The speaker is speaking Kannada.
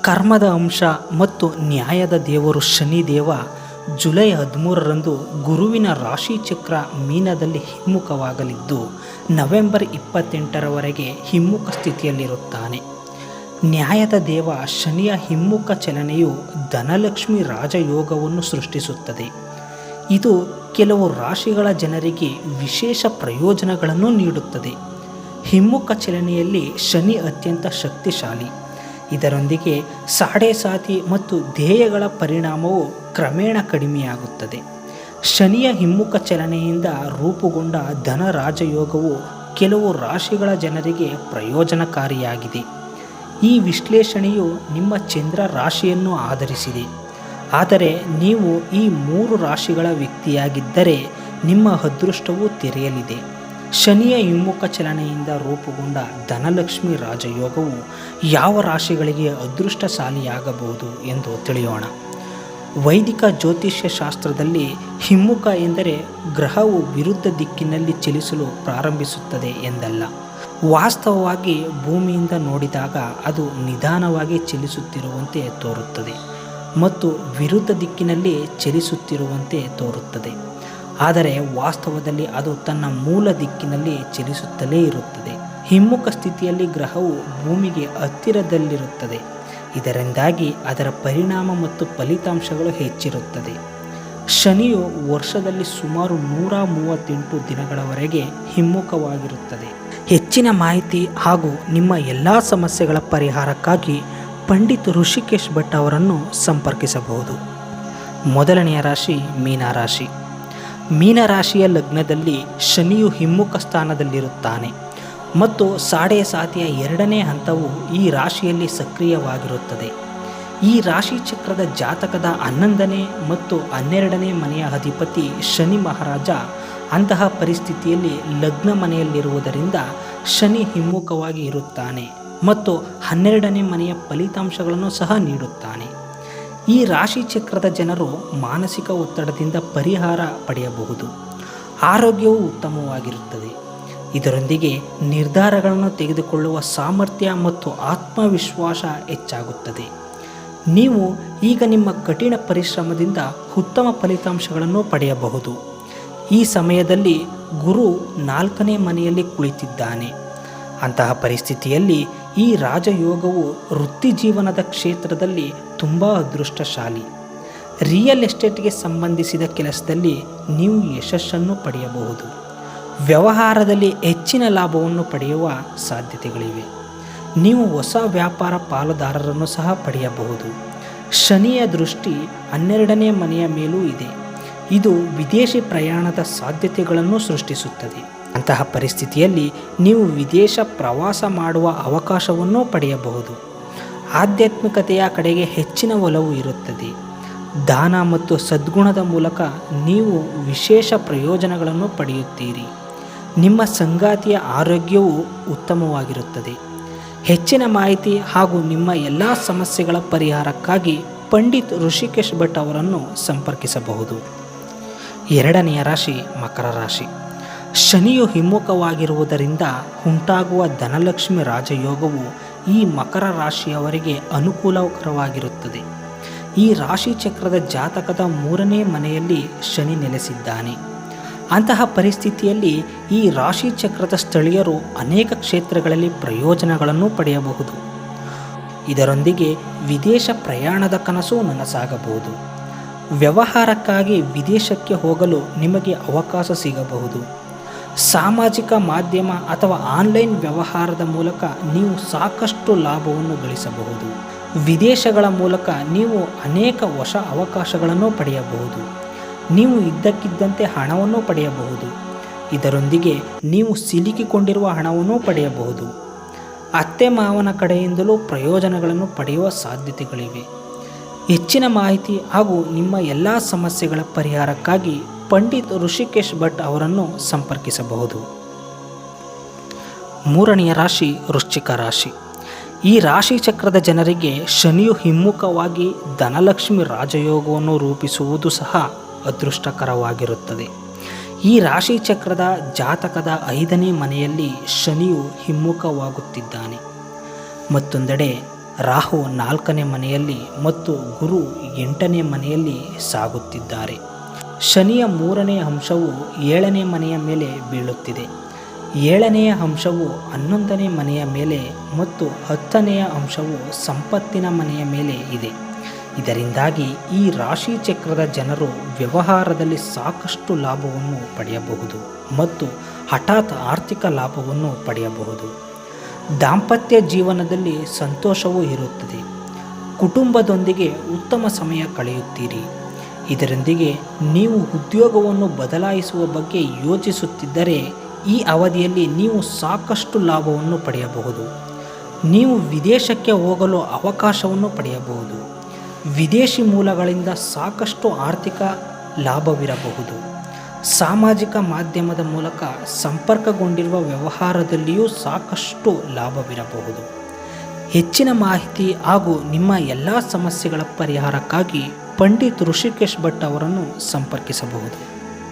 ಕರ್ಮದ ಅಂಶ ಮತ್ತು ನ್ಯಾಯದ ದೇವರು ಶನಿದೇವ ಜುಲೈ 13ರಂದು ಗುರುವಿನ ರಾಶಿಚಕ್ರ ಮೀನದಲ್ಲಿ ಹಿಮ್ಮುಖವಾಗಲಿದ್ದು ನವೆಂಬರ್ 28ರವರೆಗೆ ಹಿಮ್ಮುಖ ಸ್ಥಿತಿಯಲ್ಲಿರುತ್ತಾನೆ. ನ್ಯಾಯದ ದೇವ ಶನಿಯ ಹಿಮ್ಮುಖ ಚಲನೆಯು ಧನಲಕ್ಷ್ಮಿ ರಾಜಯೋಗವನ್ನು ಸೃಷ್ಟಿಸುತ್ತದೆ. ಇದು ಕೆಲವು ರಾಶಿಗಳ ಜನರಿಗೆ ವಿಶೇಷ ಪ್ರಯೋಜನಗಳನ್ನು ನೀಡುತ್ತದೆ. ಹಿಮ್ಮುಖ ಚಲನೆಯಲ್ಲಿ ಶನಿ ಅತ್ಯಂತ ಶಕ್ತಿಶಾಲಿ. ಇದರೊಂದಿಗೆ ಸಾಡೆ-ಸಾತಿ ಮತ್ತು ಧ್ಯೇಯಗಳ ಪರಿಣಾಮವು ಕ್ರಮೇಣ ಕಡಿಮೆಯಾಗುತ್ತದೆ. ಶನಿಯ ಹಿಮ್ಮುಖ ಚಲನೆಯಿಂದ ರೂಪುಗೊಂಡ ಧನ ರಾಜಯೋಗವು ಕೆಲವು ರಾಶಿಗಳ ಜನರಿಗೆ ಪ್ರಯೋಜನಕಾರಿಯಾಗಿದೆ. ಈ ವಿಶ್ಲೇಷಣೆಯು ನಿಮ್ಮ ಚಂದ್ರ ರಾಶಿಯನ್ನು ಆಧರಿಸಿದೆ. ಆದರೆ ನೀವು ಈ 3 ರಾಶಿಗಳ ವ್ಯಕ್ತಿಯಾಗಿದ್ದರೆ ನಿಮ್ಮ ಅದೃಷ್ಟವು ತೆರೆಯಲಿದೆ. ಶನಿಯ ಹಿಮ್ಮುಖ ಚಲನೆಯಿಂದ ರೂಪುಗೊಂಡ ಧನಲಕ್ಷ್ಮಿ ರಾಜಯೋಗವು ಯಾವ ರಾಶಿಗಳಿಗೆ ಅದೃಷ್ಟಶಾಲಿಯಾಗಬಹುದು ಎಂದು ತಿಳಿಯೋಣ. ವೈದಿಕ ಜ್ಯೋತಿಷ್ಯ ಶಾಸ್ತ್ರದಲ್ಲಿ ಹಿಮ್ಮುಖ ಎಂದರೆ ಗ್ರಹವು ವಿರುದ್ಧ ದಿಕ್ಕಿನಲ್ಲಿ ಚಲಿಸಲು ಪ್ರಾರಂಭಿಸುತ್ತದೆ ಎಂದಲ್ಲ. ವಾಸ್ತವವಾಗಿ ಭೂಮಿಯಿಂದ ನೋಡಿದಾಗ ಅದು ನಿಧಾನವಾಗಿ ಚಲಿಸುತ್ತಿರುವಂತೆ ತೋರುತ್ತದೆ ಮತ್ತು ವಿರುದ್ಧ ದಿಕ್ಕಿನಲ್ಲಿ ಚಲಿಸುತ್ತಿರುವಂತೆ ತೋರುತ್ತದೆ. ಆದರೆ ವಾಸ್ತವದಲ್ಲಿ ಅದು ತನ್ನ ಮೂಲ ದಿಕ್ಕಿನಲ್ಲಿ ಚಲಿಸುತ್ತಲೇ ಇರುತ್ತದೆ. ಹಿಮ್ಮುಖ ಸ್ಥಿತಿಯಲ್ಲಿ ಗ್ರಹವು ಭೂಮಿಗೆ ಹತ್ತಿರದಲ್ಲಿರುತ್ತದೆ. ಇದರಿಂದಾಗಿ ಅದರ ಪರಿಣಾಮ ಮತ್ತು ಫಲಿತಾಂಶಗಳು ಹೆಚ್ಚಿರುತ್ತದೆ. ಶನಿಯು ವರ್ಷದಲ್ಲಿ ಸುಮಾರು 138 ದಿನಗಳವರೆಗೆ ಹಿಮ್ಮುಖವಾಗಿರುತ್ತದೆ. ಹೆಚ್ಚಿನ ಮಾಹಿತಿ ಹಾಗೂ ನಿಮ್ಮ ಎಲ್ಲ ಸಮಸ್ಯೆಗಳ ಪರಿಹಾರಕ್ಕಾಗಿ ಪಂಡಿತ್ ಋಷಿಕೇಶ್ ಭಟ್ ಅವರನ್ನು ಸಂಪರ್ಕಿಸಬಹುದು. ಮೊದಲನೆಯ ರಾಶಿ ಮೀನರಾಶಿ. ಮೀನರಾಶಿಯ ಲಗ್ನದಲ್ಲಿ ಶನಿಯು ಹಿಮ್ಮುಖ ಸ್ಥಾನದಲ್ಲಿರುತ್ತಾನೆ ಮತ್ತು ಸಾಡೆ-ಸಾತಿಯ 2ನೇ ಹಂತವು ಈ ರಾಶಿಯಲ್ಲಿ ಸಕ್ರಿಯವಾಗಿರುತ್ತದೆ. ಈ ರಾಶಿ ಚಕ್ರದ ಜಾತಕದ 11ನೇ ಮತ್ತು 12ನೇ ಮನೆಯ ಅಧಿಪತಿ ಶನಿ ಮಹಾರಾಜ. ಅಂತಹ ಪರಿಸ್ಥಿತಿಯಲ್ಲಿ ಲಗ್ನ ಮನೆಯಲ್ಲಿರುವುದರಿಂದ ಶನಿ ಹಿಮ್ಮುಖವಾಗಿ ಇರುತ್ತಾನೆ ಮತ್ತು 12ನೇ ಮನೆಯ ಫಲಿತಾಂಶಗಳನ್ನು ಸಹ ನೀಡುತ್ತಾನೆ. ಈ ರಾಶಿ ಚಕ್ರದ ಜನರು ಮಾನಸಿಕ ಒತ್ತಡದಿಂದ ಪರಿಹಾರ ಪಡೆಯಬಹುದು. ಆರೋಗ್ಯವು ಉತ್ತಮವಾಗಿರುತ್ತದೆ. ಇದರೊಂದಿಗೆ ನಿರ್ಧಾರಗಳನ್ನು ತೆಗೆದುಕೊಳ್ಳುವ ಸಾಮರ್ಥ್ಯ ಮತ್ತು ಆತ್ಮವಿಶ್ವಾಸ ಹೆಚ್ಚಾಗುತ್ತದೆ. ನೀವು ಈಗ ನಿಮ್ಮ ಕಠಿಣ ಪರಿಶ್ರಮದಿಂದ ಉತ್ತಮ ಫಲಿತಾಂಶಗಳನ್ನು ಪಡೆಯಬಹುದು. ಈ ಸಮಯದಲ್ಲಿ ಗುರು 4ನೇ ಮನೆಯಲ್ಲಿ ಕುಳಿತಿದ್ದಾನೆ. ಅಂತಹ ಪರಿಸ್ಥಿತಿಯಲ್ಲಿ ಈ ರಾಜಯೋಗವು ವೃತ್ತಿ ಜೀವನದ ಕ್ಷೇತ್ರದಲ್ಲಿ ತುಂಬ ಅದೃಷ್ಟಶಾಲಿ. ರಿಯಲ್ ಎಸ್ಟೇಟ್ಗೆ ಸಂಬಂಧಿಸಿದ ಕೆಲಸದಲ್ಲಿ ನೀವು ಯಶಸ್ಸನ್ನು ಪಡೆಯಬಹುದು. ವ್ಯವಹಾರದಲ್ಲಿ ಹೆಚ್ಚಿನ ಲಾಭವನ್ನು ಪಡೆಯುವ ಸಾಧ್ಯತೆಗಳಿವೆ. ನೀವು ಹೊಸ ವ್ಯಾಪಾರ ಪಾಲುದಾರರನ್ನು ಸಹ ಪಡೆಯಬಹುದು. ಶನಿಯ ದೃಷ್ಟಿ 12ನೇ ಮನೆಯ ಮೇಲೂ ಇದೆ. ಇದು ವಿದೇಶಿ ಪ್ರಯಾಣದ ಸಾಧ್ಯತೆಗಳನ್ನು ಸೃಷ್ಟಿಸುತ್ತದೆ. ಅಂತಹ ಪರಿಸ್ಥಿತಿಯಲ್ಲಿ ನೀವು ವಿದೇಶ ಪ್ರವಾಸ ಮಾಡುವ ಅವಕಾಶವನ್ನು ಪಡೆಯಬಹುದು. ಆಧ್ಯಾತ್ಮಿಕತೆಯ ಕಡೆಗೆ ಹೆಚ್ಚಿನ ಒಲವು ಇರುತ್ತದೆ. ದಾನ ಮತ್ತು ಸದ್ಗುಣದ ಮೂಲಕ ನೀವು ವಿಶೇಷ ಪ್ರಯೋಜನಗಳನ್ನು ಪಡೆಯುತ್ತೀರಿ. ನಿಮ್ಮ ಸಂಗಾತಿಯ ಆರೋಗ್ಯವು ಉತ್ತಮವಾಗಿರುತ್ತದೆ. ಹೆಚ್ಚಿನ ಮಾಹಿತಿ ಹಾಗೂ ನಿಮ್ಮ ಎಲ್ಲ ಸಮಸ್ಯೆಗಳ ಪರಿಹಾರಕ್ಕಾಗಿ ಪಂಡಿತ್ ಋಷಿಕೇಶ್ ಭಟ್ ಅವರನ್ನು ಸಂಪರ್ಕಿಸಬಹುದು. ಎರಡನೆಯ ರಾಶಿ ಮಕರ ರಾಶಿ. ಶನಿಯು ಹಿಮ್ಮುಖವಾಗಿರುವುದರಿಂದ ಉಂಟಾಗುವ ಧನಲಕ್ಷ್ಮಿ ರಾಜಯೋಗವು ಈ ಮಕರ ರಾಶಿಯವರಿಗೆ ಅನುಕೂಲಕರವಾಗಿರುತ್ತದೆ. ಈ ರಾಶಿ ಚಕ್ರದ ಜಾತಕದ 3ನೇ ಮನೆಯಲ್ಲಿ ಶನಿ ನೆಲೆಸಿದ್ದಾನೆ. ಅಂತಹ ಪರಿಸ್ಥಿತಿಯಲ್ಲಿ ಈ ರಾಶಿ ಚಕ್ರದ ಸ್ಥಳೀಯರು ಅನೇಕ ಕ್ಷೇತ್ರಗಳಲ್ಲಿ ಪ್ರಯೋಜನಗಳನ್ನು ಪಡೆಯಬಹುದು. ಇದರೊಂದಿಗೆ ವಿದೇಶ ಪ್ರಯಾಣದ ಕನಸು ನನಸಾಗಬಹುದು. ವ್ಯವಹಾರಕ್ಕಾಗಿ ವಿದೇಶಕ್ಕೆ ಹೋಗಲು ನಿಮಗೆ ಅವಕಾಶ ಸಿಗಬಹುದು. ಸಾಮಾಜಿಕ ಮಾಧ್ಯಮ ಅಥವಾ ಆನ್ಲೈನ್ ವ್ಯವಹಾರದ ಮೂಲಕ ನೀವು ಸಾಕಷ್ಟು ಲಾಭವನ್ನು ಗಳಿಸಬಹುದು. ವಿದೇಶಗಳ ಮೂಲಕ ನೀವು ಅನೇಕ ಹೊಸ ಅವಕಾಶಗಳನ್ನು ಪಡೆಯಬಹುದು. ನೀವು ಇದ್ದಕ್ಕಿದ್ದಂತೆ ಹಣವನ್ನು ಪಡೆಯಬಹುದು. ಇದರೊಂದಿಗೆ ನೀವು ಸಿಲುಕಿಕೊಂಡಿರುವ ಹಣವನ್ನು ಪಡೆಯಬಹುದು. ಅತ್ತೆ ಮಾವನ ಕಡೆಯಿಂದಲೂ ಪ್ರಯೋಜನಗಳನ್ನು ಪಡೆಯುವ ಸಾಧ್ಯತೆಗಳಿವೆ. ಹೆಚ್ಚಿನ ಮಾಹಿತಿ ಹಾಗೂ ನಿಮ್ಮ ಎಲ್ಲ ಸಮಸ್ಯೆಗಳ ಪರಿಹಾರಕ್ಕಾಗಿ ಪಂಡಿತ್ ಋಷಿಕೇಶ್ ಭಟ್ ಅವರನ್ನು ಸಂಪರ್ಕಿಸಬಹುದು. ಮೂರನೆಯ ರಾಶಿ ವೃಶ್ಚಿಕ ರಾಶಿ. ಈ ರಾಶಿ ಚಕ್ರದ ಜನರಿಗೆ ಶನಿಯು ಹಿಮ್ಮುಖವಾಗಿ ಧನಲಕ್ಷ್ಮಿ ರಾಜಯೋಗವನ್ನು ರೂಪಿಸುವುದು ಸಹ ಅದೃಷ್ಟಕರವಾಗಿರುತ್ತದೆ. ಈ ರಾಶಿ ಚಕ್ರದ ಜಾತಕದ 5ನೇ ಮನೆಯಲ್ಲಿ ಶನಿಯು ಹಿಮ್ಮುಖವಾಗುತ್ತಿದ್ದಾನೆ. ಮತ್ತೊಂದೆಡೆ ರಾಹು 4ನೇ ಮನೆಯಲ್ಲಿ ಮತ್ತು ಗುರು 8ನೇ ಮನೆಯಲ್ಲಿ ಸಾಗುತ್ತಿದ್ದಾರೆ. ಶನಿಯ 3ನೇ ಅಂಶವು 7ನೇ ಮನೆಯ ಮೇಲೆ ಬೀಳುತ್ತಿದೆ. 7ನೆಯ ಅಂಶವು 11ನೇ ಮನೆಯ ಮೇಲೆ ಮತ್ತು 10ನೆಯ ಅಂಶವು ಸಂಪತ್ತಿನ ಮನೆಯ ಮೇಲೆ ಇದೆ. ಇದರಿಂದಾಗಿ ಈ ರಾಶಿ ಚಕ್ರದ ಜನರು ವ್ಯವಹಾರದಲ್ಲಿ ಸಾಕಷ್ಟು ಲಾಭವನ್ನು ಪಡೆಯಬಹುದು ಮತ್ತು ಹಠಾತ್ ಆರ್ಥಿಕ ಲಾಭವನ್ನು ಪಡೆಯಬಹುದು. ದಾಂಪತ್ಯ ಜೀವನದಲ್ಲಿ ಸಂತೋಷವೂ ಇರುತ್ತದೆ. ಕುಟುಂಬದೊಂದಿಗೆ ಉತ್ತಮ ಸಮಯ ಕಳೆಯುತ್ತೀರಿ. ಇದರೊಂದಿಗೆ ನೀವು ಉದ್ಯೋಗವನ್ನು ಬದಲಾಯಿಸುವ ಬಗ್ಗೆ ಯೋಚಿಸುತ್ತಿದ್ದರೆ ಈ ಅವಧಿಯಲ್ಲಿ ನೀವು ಸಾಕಷ್ಟು ಲಾಭವನ್ನು ಪಡೆಯಬಹುದು. ನೀವು ವಿದೇಶಕ್ಕೆ ಹೋಗಲು ಅವಕಾಶವನ್ನು ಪಡೆಯಬಹುದು. ವಿದೇಶಿ ಮೂಲಗಳಿಂದ ಸಾಕಷ್ಟು ಆರ್ಥಿಕ ಲಾಭವಿರಬಹುದು. ಸಾಮಾಜಿಕ ಮಾಧ್ಯಮದ ಮೂಲಕ ಸಂಪರ್ಕಗೊಂಡಿರುವ ವ್ಯವಹಾರದಲ್ಲಿಯೂ ಸಾಕಷ್ಟು ಲಾಭವಿರಬಹುದು. ಹೆಚ್ಚಿನ ಮಾಹಿತಿ ಹಾಗೂ ನಿಮ್ಮ ಎಲ್ಲ ಸಮಸ್ಯೆಗಳ ಪರಿಹಾರಕ್ಕಾಗಿ ಪಂಡಿತ್ ಋಷಿಕೇಶ್ ಭಟ್ ಅವರನ್ನು ಸಂಪರ್ಕಿಸಬಹುದು.